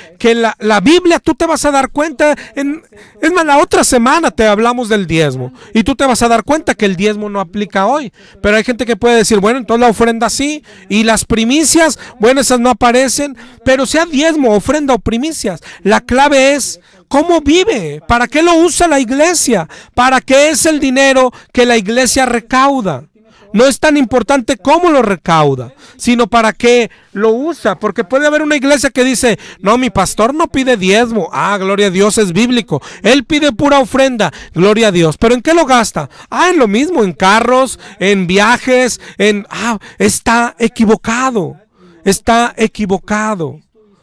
la Biblia, tú te vas a dar cuenta. Es más, la otra semana te hablamos del diezmo. Y tú te vas a dar cuenta que el diezmo no aplica hoy. Pero hay gente que puede decir, bueno, entonces la ofrenda sí. Y las primicias, bueno, esas no aparecen. Pero sea diezmo, ofrenda o primicias, la clave es ¿cómo vive? ¿Para qué lo usa la iglesia? ¿Para qué es el dinero que la iglesia recauda? No es tan importante cómo lo recauda, sino para qué lo usa. Porque puede haber una iglesia que dice, no, mi pastor no pide diezmo. Ah, gloria a Dios, es bíblico. Él pide pura ofrenda, gloria a Dios. ¿Pero en qué lo gasta? Ah, en lo mismo, en carros, en viajes, está equivocado. Está equivocado.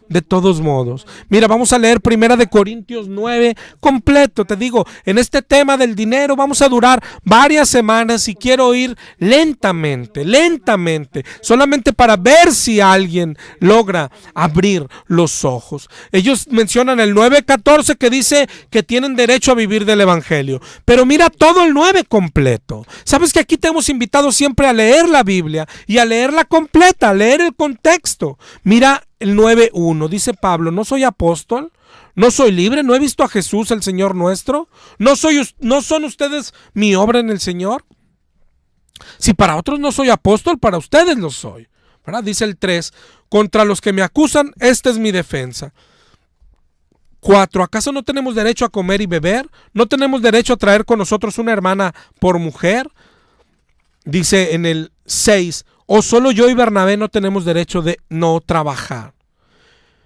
De todos modos, mira, vamos a leer Primera de Corintios 9 completo. Te digo, en este tema del dinero vamos a durar varias semanas y quiero ir lentamente, solamente para ver si alguien logra abrir los ojos. Ellos mencionan el 9:14 que dice que tienen derecho a vivir del evangelio, pero mira todo el 9 completo. Sabes que aquí te hemos invitado siempre a leer la Biblia y a leerla completa, a leer el contexto. Mira el 9:1, dice Pablo, no soy apóstol, no soy libre, no he visto a Jesús el Señor nuestro, no son ustedes mi obra en el Señor. Si para otros no soy apóstol, para ustedes lo soy, ¿verdad? Dice el 3, contra los que me acusan, esta es mi defensa. 4, ¿acaso no tenemos derecho a comer y beber? ¿No tenemos derecho a traer con nosotros una hermana por mujer? Dice en el 6, ¿o solo yo y Bernabé no tenemos derecho de no trabajar?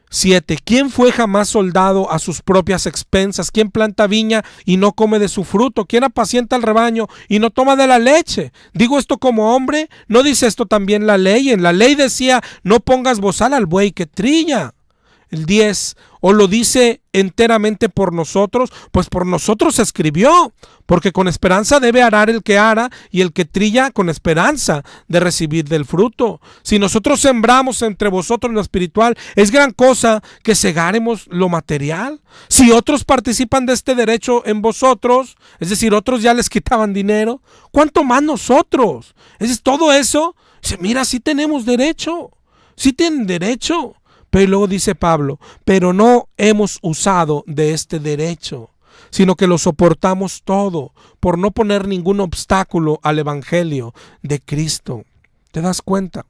7. ¿Quién fue jamás soldado a sus propias expensas? ¿Quién planta viña y no come de su fruto? ¿Quién apacienta el rebaño y no toma de la leche? Digo esto como hombre, ¿no dice esto también la ley? En la ley decía, no pongas bozal al buey que trilla. El 10, ¿o lo dice enteramente por nosotros? Pues por nosotros se escribió, porque con esperanza debe arar el que ara, y el que trilla con esperanza de recibir del fruto. Si nosotros sembramos entre vosotros lo espiritual, es gran cosa que segáremos lo material. Si otros participan de este derecho en vosotros, es decir, otros ya les quitaban dinero, ¿cuánto más nosotros? Es todo eso. Dice, mira, sí tenemos derecho, sí tienen derecho. Pero luego dice Pablo, pero no hemos usado de este derecho, sino que lo soportamos todo por no poner ningún obstáculo al evangelio de Cristo. ¿Te das cuenta?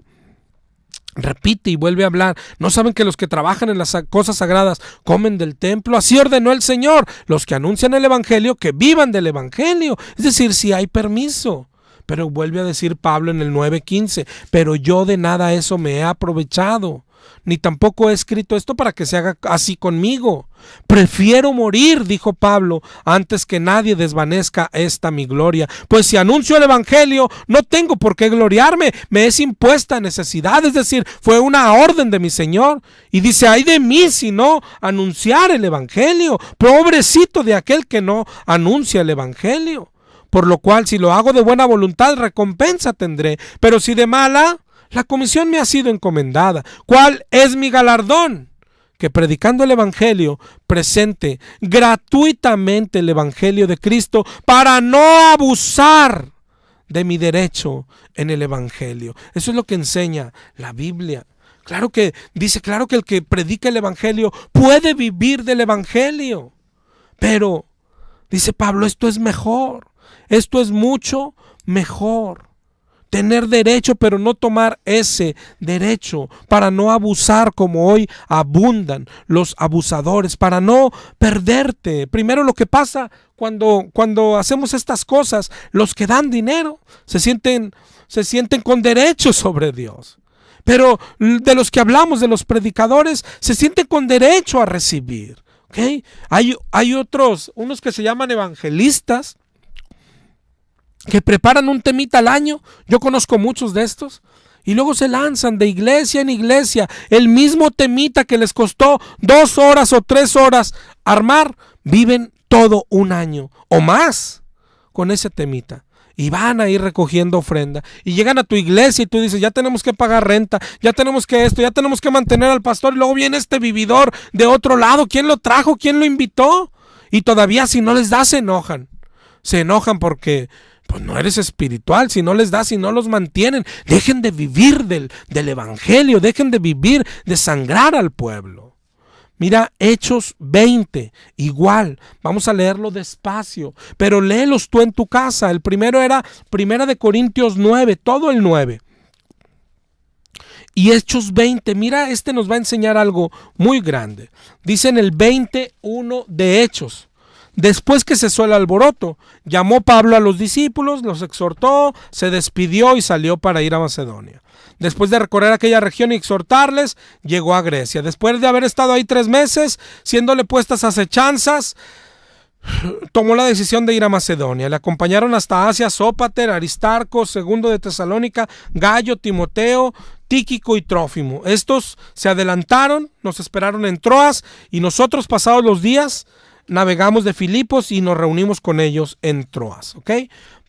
Repite y vuelve a hablar. ¿No saben que los que trabajan en las cosas sagradas comen del templo? Así ordenó el Señor. Los que anuncian el evangelio, que vivan del evangelio. Es decir, si hay permiso. Pero vuelve a decir Pablo en el 9:15, pero yo de nada eso me he aprovechado, ni tampoco he escrito esto para que se haga así conmigo. Prefiero morir, dijo Pablo, antes que nadie desvanezca esta mi gloria. Pues si anuncio el evangelio, no tengo por qué gloriarme, me es impuesta necesidad, es decir, fue una orden de mi Señor. Y dice, ay de mí si no anunciar el evangelio, pobrecito de aquel que no anuncia el evangelio. Por lo cual, si lo hago de buena voluntad, recompensa tendré, pero si de mala, la comisión me ha sido encomendada. ¿Cuál es mi galardón? Que predicando el evangelio, presente gratuitamente el evangelio de Cristo para no abusar de mi derecho en el evangelio. Eso es lo que enseña la Biblia. Claro que dice, claro que el que predica el evangelio puede vivir del evangelio. Pero, dice Pablo, esto es mejor. Esto es mucho mejor. Tener derecho, pero no tomar ese derecho, para no abusar como hoy abundan los abusadores, para no perderte. Primero, lo que pasa cuando hacemos estas cosas, los que dan dinero se sienten con derecho sobre Dios. Pero de los que hablamos, de los predicadores, se sienten con derecho a recibir. ¿Okay? Hay unos que se llaman evangelistas, que preparan un temita al año. Yo conozco muchos de estos. Y luego se lanzan de iglesia en iglesia. El mismo temita que les costó 2 horas o 3 horas armar, viven todo un año o más con ese temita. Y van a ir recogiendo ofrenda. Y llegan a tu iglesia y tú dices, ya tenemos que pagar renta, ya tenemos que esto, ya tenemos que mantener al pastor. Y luego viene este vividor de otro lado. ¿Quién lo trajo? ¿Quién lo invitó? Y todavía si no les das se enojan. Se enojan porque pues no eres espiritual, si no les das, si no los mantienen. Dejen de vivir del evangelio, dejen de vivir, de sangrar al pueblo. Mira, Hechos 20, igual, vamos a leerlo despacio, pero léelos tú en tu casa. El primero era 1 Corintios 9, todo el 9. Y Hechos 20, mira, nos va a enseñar algo muy grande. Dice en el 21 de Hechos: después que cesó el alboroto, llamó Pablo a los discípulos, los exhortó, se despidió y salió para ir a Macedonia. Después de recorrer aquella región y exhortarles, llegó a Grecia. Después de haber estado ahí 3 meses, siéndole puestas acechanzas, tomó la decisión de ir a Macedonia. Le acompañaron hasta Asia Sópater, Aristarco, segundo de Tesalónica, Gallo, Timoteo, Tíquico y Trófimo. Estos se adelantaron, nos esperaron en Troas, y nosotros, pasados los días, navegamos de Filipos y nos reunimos con ellos en Troas. ¿Ok?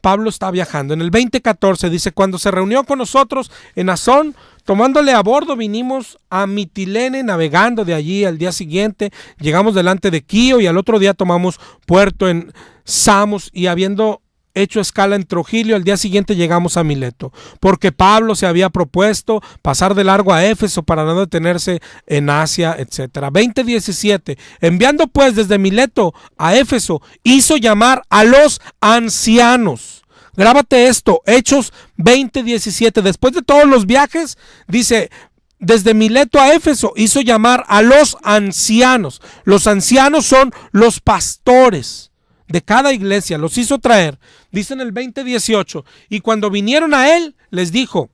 Pablo está viajando. En el 20:14 dice, cuando se reunió con nosotros en Asón, tomándole a bordo, vinimos a Mitilene, navegando de allí. Al día siguiente llegamos delante de Quío y al otro día tomamos puerto en Samos, y habiendo hecho escala en Trogilio, al día siguiente llegamos a Mileto, porque Pablo se había propuesto pasar de largo a Éfeso para no detenerse en Asia, etc. 20:17, enviando pues desde Mileto a Éfeso, hizo llamar a los ancianos. Grábate esto, Hechos 20:17, después de todos los viajes, dice, desde Mileto a Éfeso hizo llamar a los ancianos. Los ancianos son los pastores de cada iglesia, los hizo traer. Dice en el 20:18, y cuando vinieron a él, les dijo,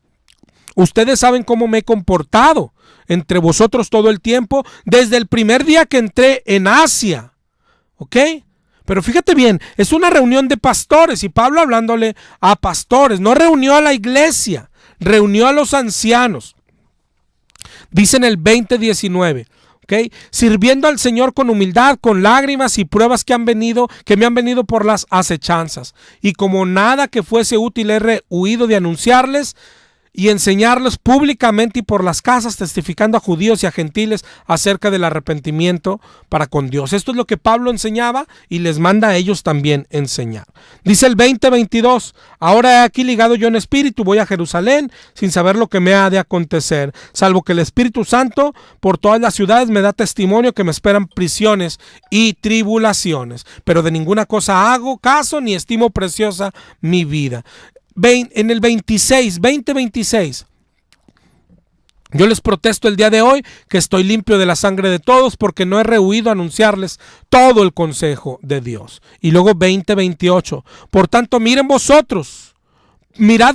Ustedes saben cómo me he comportado entre vosotros todo el tiempo, desde el primer día que entré en Asia. ¿Ok? Pero fíjate bien, es una reunión de pastores y Pablo hablándole a pastores. No reunió a la iglesia, reunió a los ancianos. Dice en el 20:19. ¿Okay? Sirviendo al Señor con humildad, con lágrimas y pruebas que me han venido por las acechanzas. Y como nada que fuese útil he rehuido de anunciarles y enseñarles públicamente y por las casas, testificando a judíos y a gentiles acerca del arrepentimiento para con Dios. Esto es lo que Pablo enseñaba y les manda a ellos también enseñar. Dice el 20:22, ahora he aquí ligado yo en espíritu, voy a Jerusalén sin saber lo que me ha de acontecer, salvo que el Espíritu Santo por todas las ciudades me da testimonio que me esperan prisiones y tribulaciones, pero de ninguna cosa hago caso ni estimo preciosa mi vida. En el 20:26, yo les protesto el día de hoy que estoy limpio de la sangre de todos porque no he rehuido a anunciarles todo el consejo de Dios. Y luego 20:28, por tanto mirad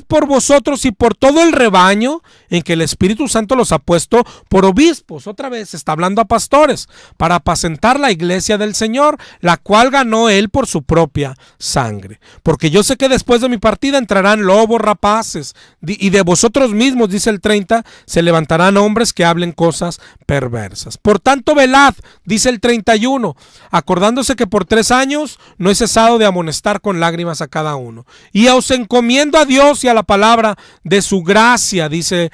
por vosotros y por todo el rebaño en que el Espíritu Santo los ha puesto por obispos. Otra vez está hablando a pastores para apacentar la iglesia del Señor, la cual ganó él por su propia sangre. Porque yo sé que después de mi partida entrarán lobos rapaces y de vosotros mismos, dice el 30, se levantarán hombres que hablen cosas perversas. Por tanto velad, dice el 31, acordándose que por 3 años no he cesado de amonestar con lágrimas a cada uno. Y os encomiendo a Dios y a la palabra de su gracia, dice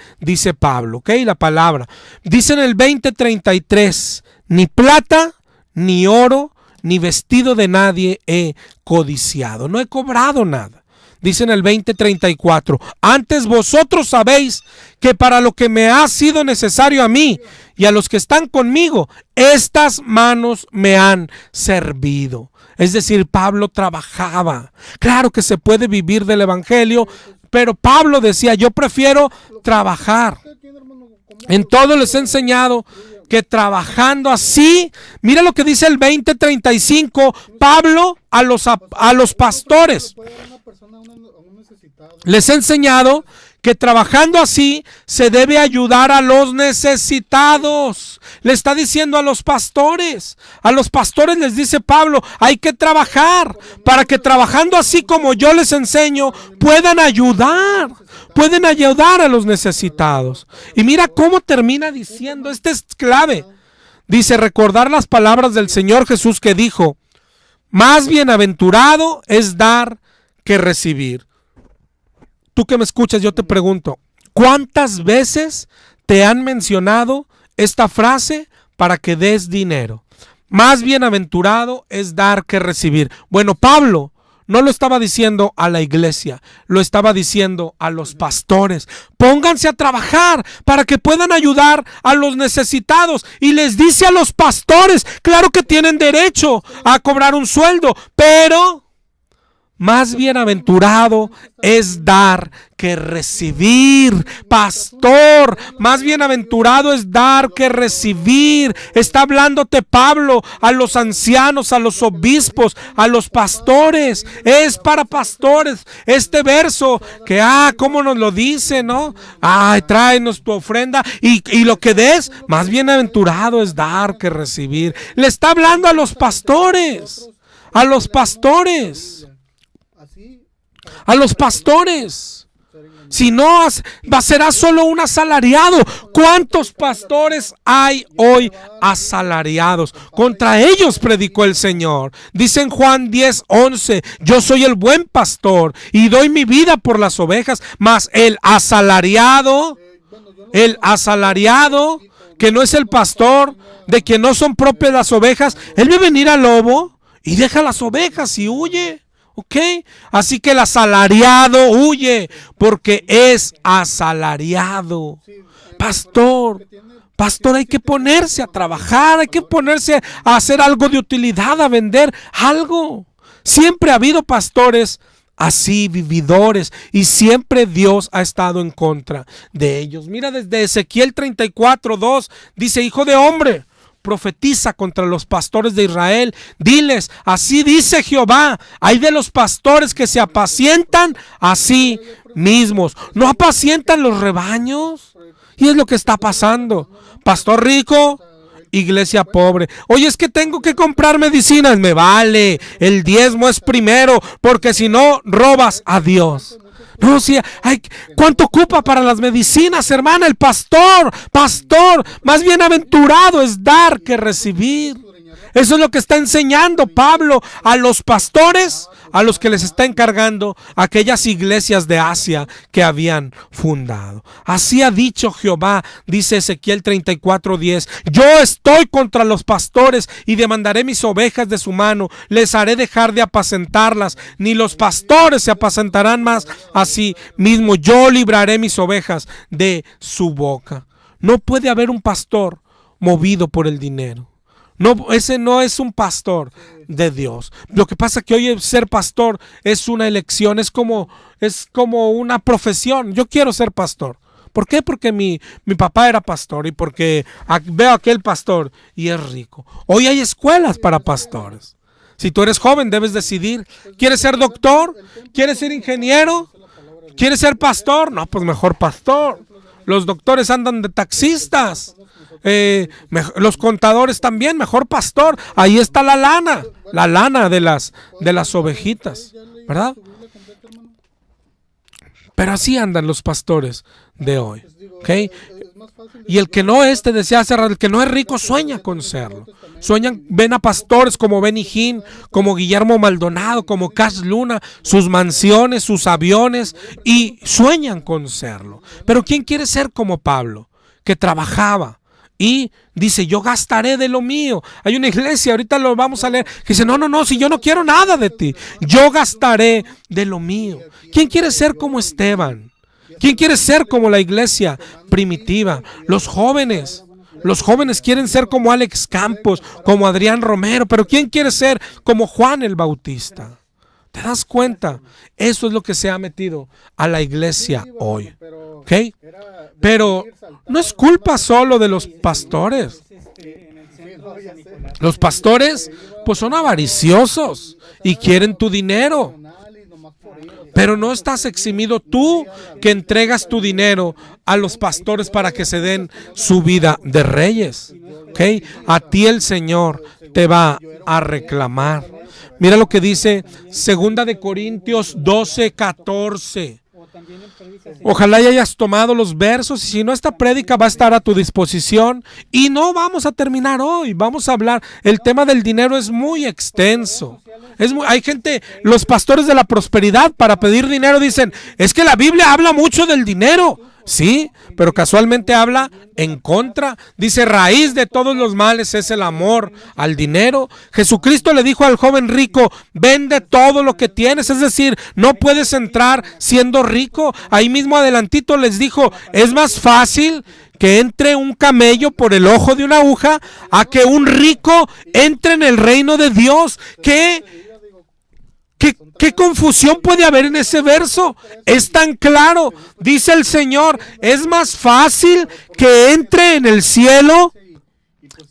Pablo, ¿ok? La palabra. Dice en el 20:33, ni plata, ni oro, ni vestido de nadie he codiciado. No he cobrado nada. Dice en el 20:34, antes vosotros sabéis que para lo que me ha sido necesario a mí y a los que están conmigo, estas manos me han servido. Es decir, Pablo trabajaba. Claro que se puede vivir del evangelio, pero Pablo decía, yo prefiero trabajar. En todo les he enseñado que trabajando así, mira lo que dice el 20:35, Pablo a los pastores. Les he enseñado que trabajando así se debe ayudar a los necesitados. Le está diciendo a los pastores les dice Pablo, hay que trabajar para que trabajando así como yo les enseño puedan ayudar a los necesitados. Y mira cómo termina diciendo, este es clave. Dice, recordar las palabras del Señor Jesús que dijo, más bienaventurado es dar que recibir. Tú que me escuchas, yo te pregunto, ¿cuántas veces te han mencionado esta frase para que des dinero? Más bienaventurado es dar que recibir. Bueno, Pablo no lo estaba diciendo a la iglesia, lo estaba diciendo a los pastores. Pónganse a trabajar para que puedan ayudar a los necesitados. Y les dice a los pastores, claro que tienen derecho a cobrar un sueldo, pero más bienaventurado es dar que recibir. Pastor, más bienaventurado es dar que recibir. Está hablándote Pablo a los ancianos, a los obispos, a los pastores. Es para pastores este verso que, cómo nos lo dice, ¿no? Tráenos tu ofrenda y lo que des, más bienaventurado es dar que recibir. Le está hablando a los pastores, a los pastores. A los pastores. Si no, será solo un asalariado. ¿Cuántos pastores hay hoy asalariados? Contra ellos predicó el Señor. Dice en Juan 10:11, yo soy el buen pastor y doy mi vida por las ovejas. Mas el asalariado que no es el pastor, de quien no son propias las ovejas, él ve venir al lobo y deja las ovejas y huye. ¿Ok? Así que el asalariado huye porque es asalariado. Pastor, hay que ponerse a trabajar, hay que ponerse a hacer algo de utilidad, a vender algo. Siempre ha habido pastores así, vividores, y siempre Dios ha estado en contra de ellos. Mira, desde Ezequiel 34:2 dice, hijo de hombre, profetiza contra los pastores de Israel. Diles, así dice Jehová, hay de los pastores que se apacientan a sí mismos, no apacientan los rebaños. Y es lo que está pasando. Pastor rico, iglesia pobre. Oye, es que tengo que comprar medicinas. Me vale, el diezmo es primero, porque si no, robas a Dios. No, sí, ¿cuánto ocupa para las medicinas, hermana? El pastor, más bienaventurado es dar que recibir. Eso es lo que está enseñando Pablo a los pastores, a los que les está encargando aquellas iglesias de Asia que habían fundado. Así ha dicho Jehová, dice Ezequiel 34:10. Yo estoy contra los pastores y demandaré mis ovejas de su mano. Les haré dejar de apacentarlas, ni los pastores se apacentarán más. Así mismo yo libraré mis ovejas de su boca. No puede haber un pastor movido por el dinero. No, ese no es un pastor de Dios. Lo que pasa es que hoy ser pastor es una elección, es como una profesión. Yo quiero ser pastor. ¿Por qué? Porque mi papá era pastor y porque veo a aquel pastor y es rico. Hoy hay escuelas para pastores. Si tú eres joven, debes decidir. ¿Quieres ser doctor? ¿Quieres ser ingeniero? ¿Quieres ser pastor? No, pues mejor pastor. Los doctores andan de taxistas. Los contadores también, mejor pastor. Ahí está la lana de las ovejitas, ¿verdad? Pero así andan los pastores de hoy, ¿okay? Y el que no es, te decía hace rato, el que no es rico sueña con serlo. Ven a pastores como Benny Hinn, como Guillermo Maldonado, como Cash Luna, sus mansiones, sus aviones, y sueñan con serlo. Pero ¿quién quiere ser como Pablo, que trabajaba? Y dice, yo gastaré de lo mío. Hay una iglesia, ahorita lo vamos a leer, que dice, no, si yo no quiero nada de ti, yo gastaré de lo mío. ¿Quién quiere ser como Esteban? ¿Quién quiere ser como la iglesia primitiva? Los jóvenes quieren ser como Alex Campos, como Adrián Romero, pero ¿quién quiere ser como Juan el Bautista? ¿Te das cuenta? Eso es lo que se ha metido a la iglesia hoy. ¿Ok? Pero no es culpa solo de los pastores. Los pastores, pues son avariciosos y quieren tu dinero. Pero no estás eximido tú que entregas tu dinero a los pastores para que se den su vida de reyes. ¿Ok? A ti el Señor te va a reclamar. Mira lo que dice 2 de Corintios 12:14. Ojalá ya hayas tomado los versos, y si no, esta prédica va a estar a tu disposición. Y no vamos a terminar hoy, vamos a hablar. El tema del dinero es muy extenso. Hay gente, los pastores de la prosperidad, para pedir dinero dicen, es que la Biblia habla mucho del dinero. Sí, pero casualmente habla en contra. Dice, raíz de todos los males es el amor al dinero. Jesucristo le dijo al joven rico, vende todo lo que tienes. Es decir, no puedes entrar siendo rico. Ahí mismo adelantito les dijo, es más fácil que entre un camello por el ojo de una aguja a que un rico entre en el reino de Dios. ¿Qué confusión puede haber en ese verso? Es tan claro. Dice el Señor, es más fácil que entre en el cielo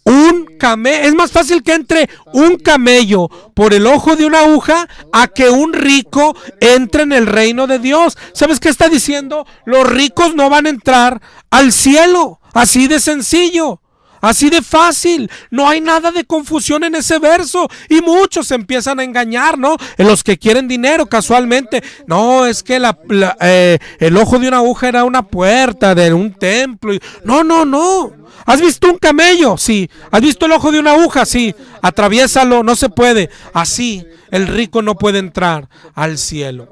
es más fácil que entre un camello por el ojo de una aguja a que un rico entre en el reino de Dios. ¿Sabes qué está diciendo? Los ricos no van a entrar al cielo. Así de sencillo. Así de fácil, no hay nada de confusión en ese verso. Y muchos se empiezan a engañar, ¿no? En los que quieren dinero casualmente. No, es que el ojo de una aguja era una puerta de un templo. No. ¿Has visto un camello? Sí. ¿Has visto el ojo de una aguja? Sí. Atraviésalo, no se puede. Así, el rico no puede entrar al cielo.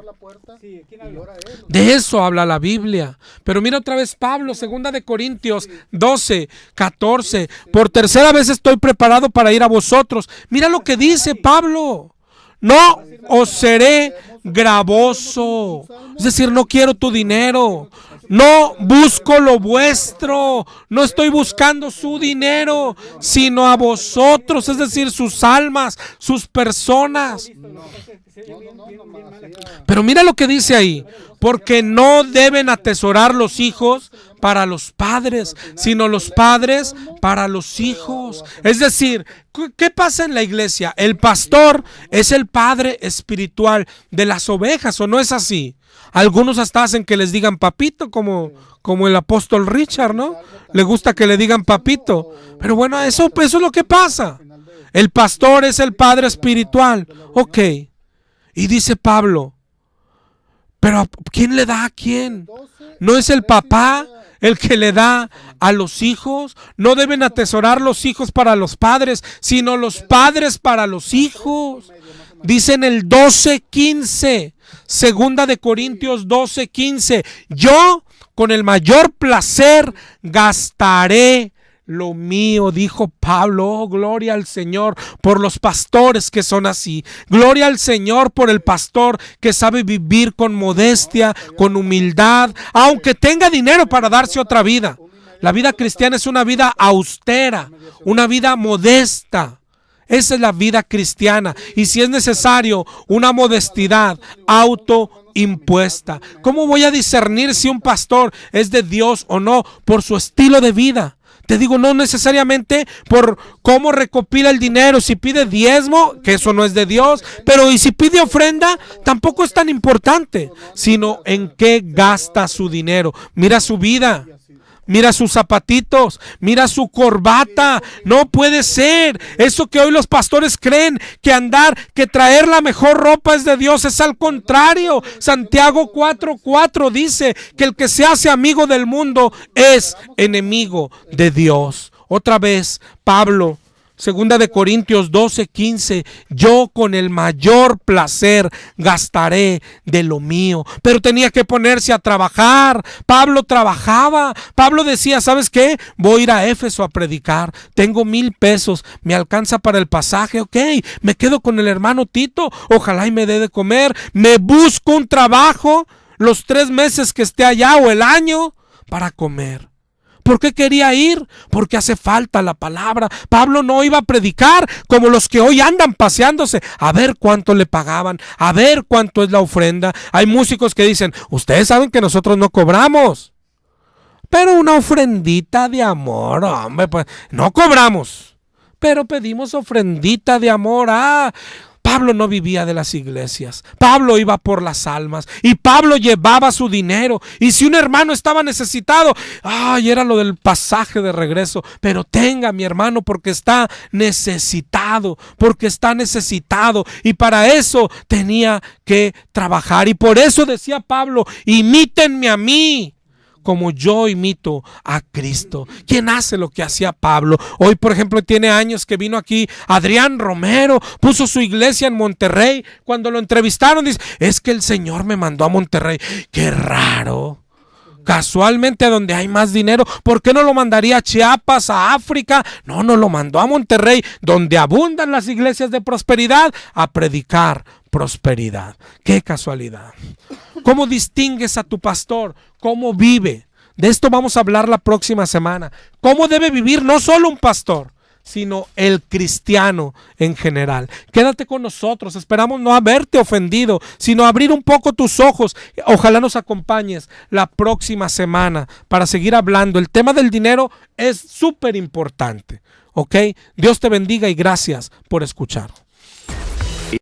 De eso habla la Biblia. Pero mira otra vez Pablo, 2 de Corintios 12:14. Por tercera vez estoy preparado para ir a vosotros. Mira lo que dice Pablo. No os seré gravoso. Es decir, no quiero tu dinero. No busco lo vuestro. No estoy buscando su dinero, sino a vosotros, es decir, sus almas, sus personas. Pero mira lo que dice ahí. Porque no deben atesorar los hijos para los padres, sino los padres para los hijos. Es decir, ¿qué pasa en la iglesia? El pastor es el padre espiritual de las ovejas, ¿o no es así? Algunos hasta hacen que les digan papito, como el apóstol Richard, ¿no? Le gusta que le digan papito. Pero bueno, eso es lo que pasa. El pastor es el padre espiritual. Ok. Y dice Pablo, pero ¿quién le da a quién? ¿No es el papá el que le da a los hijos? No deben atesorar los hijos para los padres, sino los padres para los hijos. Dice en el 12:15, segunda de Corintios 12:15, yo con el mayor placer gastaré lo mío, dijo Pablo. Oh, gloria al Señor por los pastores que son así. Gloria al Señor por el pastor que sabe vivir con modestia, con humildad, aunque tenga dinero para darse otra vida. La vida cristiana es una vida austera, una vida modesta. Esa es la vida cristiana. Y si es necesario, una modestidad autoimpuesta. ¿Cómo voy a discernir si un pastor es de Dios o no? Por su estilo de vida. Te digo, no necesariamente por cómo recopila el dinero, si pide diezmo, que eso no es de Dios, pero y si pide ofrenda, tampoco es tan importante, sino en qué gasta su dinero. Mira su vida, mira sus zapatitos, mira su corbata. No puede ser eso que hoy los pastores creen, que traer la mejor ropa es de Dios. Es al contrario. Santiago 4:4 dice que el que se hace amigo del mundo es enemigo de Dios. Otra vez, Pablo, segunda de Corintios 12:15, yo con el mayor placer gastaré de lo mío. Pero tenía que ponerse a trabajar. Pablo trabajaba. Pablo decía, ¿sabes qué? Voy a ir a Éfeso a predicar. Tengo 1,000 pesos. Me alcanza para el pasaje. Ok, me quedo con el hermano Tito. Ojalá y me dé de comer. Me busco un trabajo los 3 meses que esté allá o el año para comer. ¿Por qué quería ir? Porque hace falta la palabra. Pablo no iba a predicar como los que hoy andan paseándose a ver cuánto le pagaban, a ver cuánto es la ofrenda. Hay músicos que dicen, ustedes saben que nosotros no cobramos, pero una ofrendita de amor, hombre, pues no cobramos, pero pedimos ofrendita de amor. Pablo no vivía de las iglesias. Pablo iba por las almas y Pablo llevaba su dinero. Y si un hermano estaba necesitado, era lo del pasaje de regreso. Pero tenga, mi hermano, porque está necesitado, y para eso tenía que trabajar. Y por eso decía Pablo, imítenme a mí, como yo imito a Cristo. ¿Quién hace lo que hacía Pablo? Hoy, por ejemplo, tiene años que vino aquí Adrián Romero, puso su iglesia en Monterrey. Cuando lo entrevistaron, dice, es que el Señor me mandó a Monterrey. ¡Qué raro! Casualmente a donde hay más dinero. ¿Por qué no lo mandaría a Chiapas, a África? No lo mandó a Monterrey, donde abundan las iglesias de prosperidad, a predicar prosperidad. ¡Qué casualidad! ¿Cómo distingues a tu pastor? ¿Cómo vive? De esto vamos a hablar la próxima semana. ¿Cómo debe vivir no solo un pastor, sino el cristiano en general? Quédate con nosotros. Esperamos no haberte ofendido, sino abrir un poco tus ojos. Ojalá nos acompañes la próxima semana para seguir hablando. El tema del dinero es súper importante. ¿Ok? Dios te bendiga y gracias por escuchar.